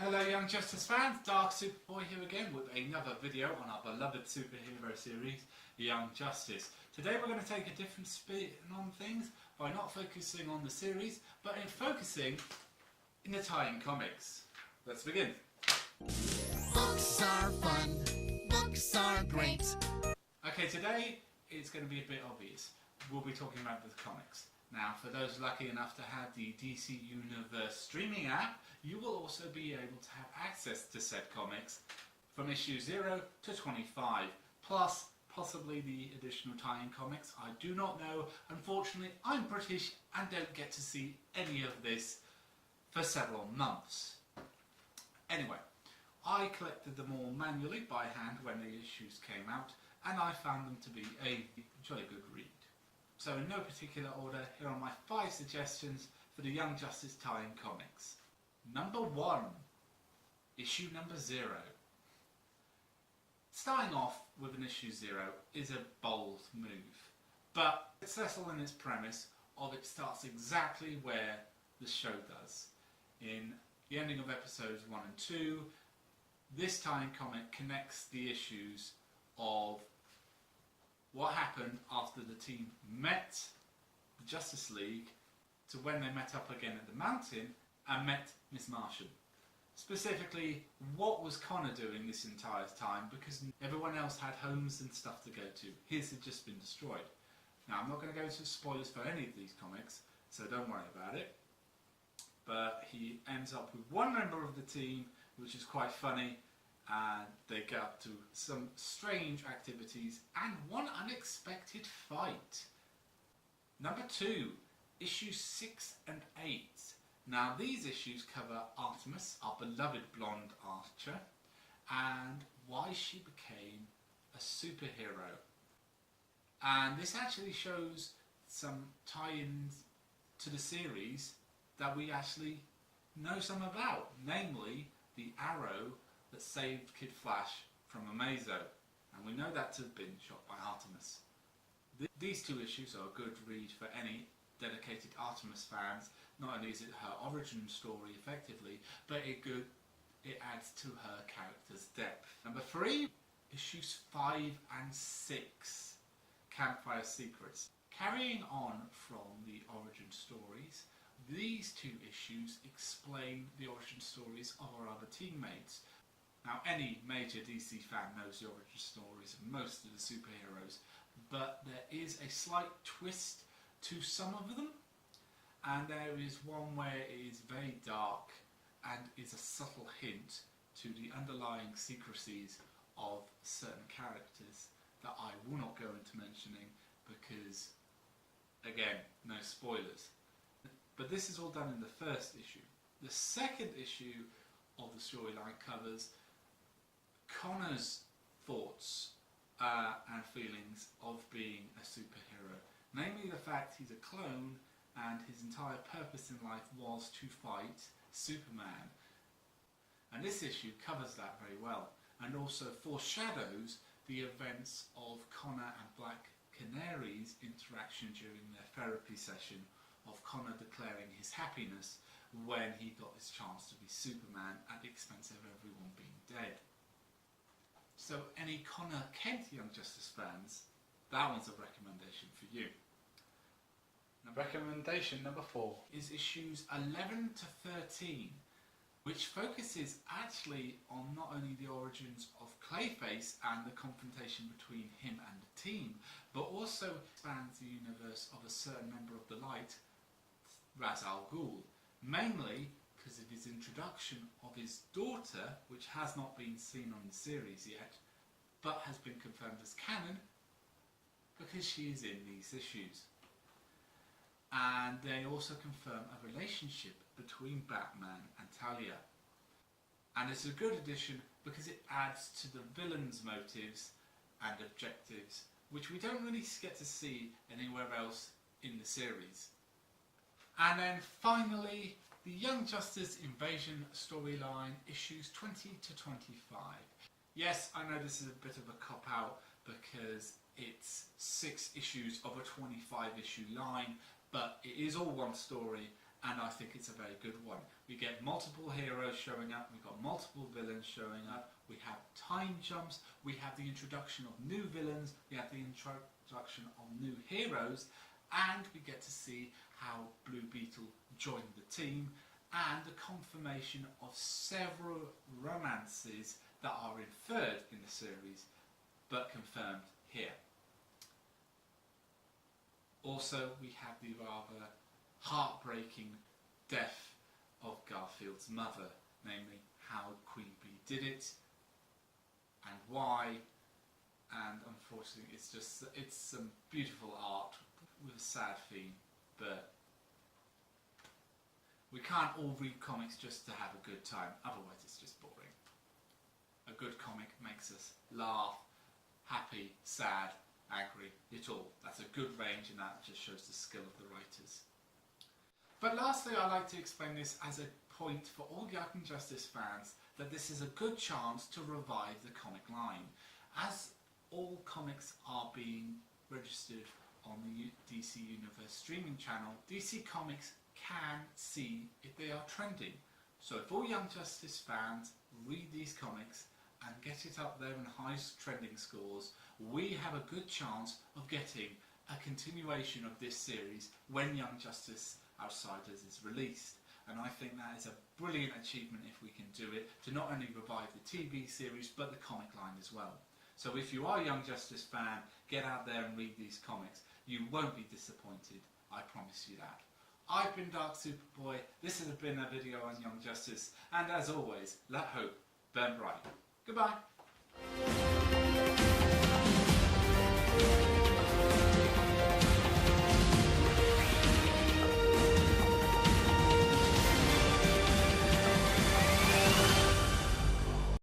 Hello Young Justice fans, Dark Superboy here again with another video on our beloved superhero series, Young Justice. Today we're going to take a different spin on things by not focusing on the series, but in focusing in the tie-in comics. Let's begin. Books are fun, books are great. Okay, today it's going to be a bit obvious. We'll be talking about the comics. Now, for those lucky enough to have the DC Universe streaming app, you will also be able to have access to said comics from issue 0 to 25, plus possibly the additional tie-in comics. I do not know. Unfortunately, I'm British and don't get to see any of this for several months. Anyway, I collected them all manually by hand when the issues came out, and I found them to be a jolly good read. So in no particular order, here are my 5 suggestions for the Young Justice tie-in comics. Number 1, issue number 0. Starting off with an issue 0 is a bold move, but it's successful in its premise of it starts exactly where the show does. In the ending of episodes 1 and 2, this tie-in comic connects the issues of what happened after the team met the Justice League to when they met up again at the mountain and met Miss Martian. Specifically, what was Connor doing this entire time, because everyone else had homes and stuff to go to. His had just been destroyed. Now, I'm not going to go into spoilers for any of these comics, so don't worry about it. But he ends up with one member of the team, which is quite funny, and they get up to some strange activities and one unexpected fight. Number 2, issues 6 and 8. Now these issues cover Artemis, our beloved blonde archer, and why she became a superhero. And this actually shows some tie-ins to the series that we actually know some about, namely the arrow that saved Kid Flash from Amazo, and we know that to have been shot by Artemis. These 2 issues are a good read for any dedicated Artemis fans. Not only is it her origin story effectively, but it adds to her character's depth. Number 3, issues 5 and 6, Campfire Secrets. Carrying on from the origin stories, these 2 issues explain the origin stories of our other teammates. Now, any major DC fan knows the origin stories of most of the superheroes, but there is a slight twist to some of them, and there is one where it is very dark and is a subtle hint to the underlying secrecies of certain characters that I will not go into mentioning because, again, no spoilers. But this is all done in the first issue. The second issue of the storyline covers Connor's thoughts and feelings of being a superhero. Namely the fact he's a clone and his entire purpose in life was to fight Superman. And this issue covers that very well and also foreshadows the events of Connor and Black Canary's interaction during their therapy session, of Connor declaring his happiness when he got his chance to be Superman at the expense of everyone being dead. So any Connor Kent Young Justice fans, that one's a recommendation for you. Now, recommendation number 4 is issues 11 to 13, which focuses actually on not only the origins of Clayface and the confrontation between him and the team, but also expands the universe of a certain member of the Light, Ra's al Ghul, mainly because of his introduction of his daughter, which has not been seen on the series yet, but has been confirmed as canon because she is in these issues. And they also confirm a relationship between Batman and Talia. And it's a good addition because it adds to the villain's motives and objectives, which we don't really get to see anywhere else in the series. And then finally, the Young Justice Invasion storyline, issues 20 to 25. Yes, I know this is a bit of a cop-out because it's 6 issues of a 25 issue line, but it is all one story and I think it's a very good one. We get multiple heroes showing up, we've got multiple villains showing up, we have time jumps, we have the introduction of new villains, we have the introduction of new heroes, and we get to see how Blue Beetle joined the team, and the confirmation of several romances that are inferred in the series but confirmed here. Also, we have the rather heartbreaking death of Garfield's mother, namely how Queen Bee did it and why, and unfortunately it's some beautiful art with a sad theme, but we can't all read comics just to have a good time, otherwise it's just boring. A good comic makes us laugh, happy, sad, angry, it all. That's a good range, and that just shows the skill of the writers. But lastly, I like to explain this as a point for all Young Justice fans that this is a good chance to revive the comic line. As all comics are being registered on the DC Universe streaming channel, DC Comics can see if they are trending. So if all Young Justice fans read these comics and get it up there in high trending scores, we have a good chance of getting a continuation of this series when Young Justice Outsiders is released. And I think that is a brilliant achievement if we can do it, to not only revive the TV series but the comic line as well. So if you are a Young Justice fan, get out there and read these comics. You won't be disappointed, I promise you that. I've been Dark Superboy, this has been a video on Young Justice, and as always, let hope burn bright. Goodbye.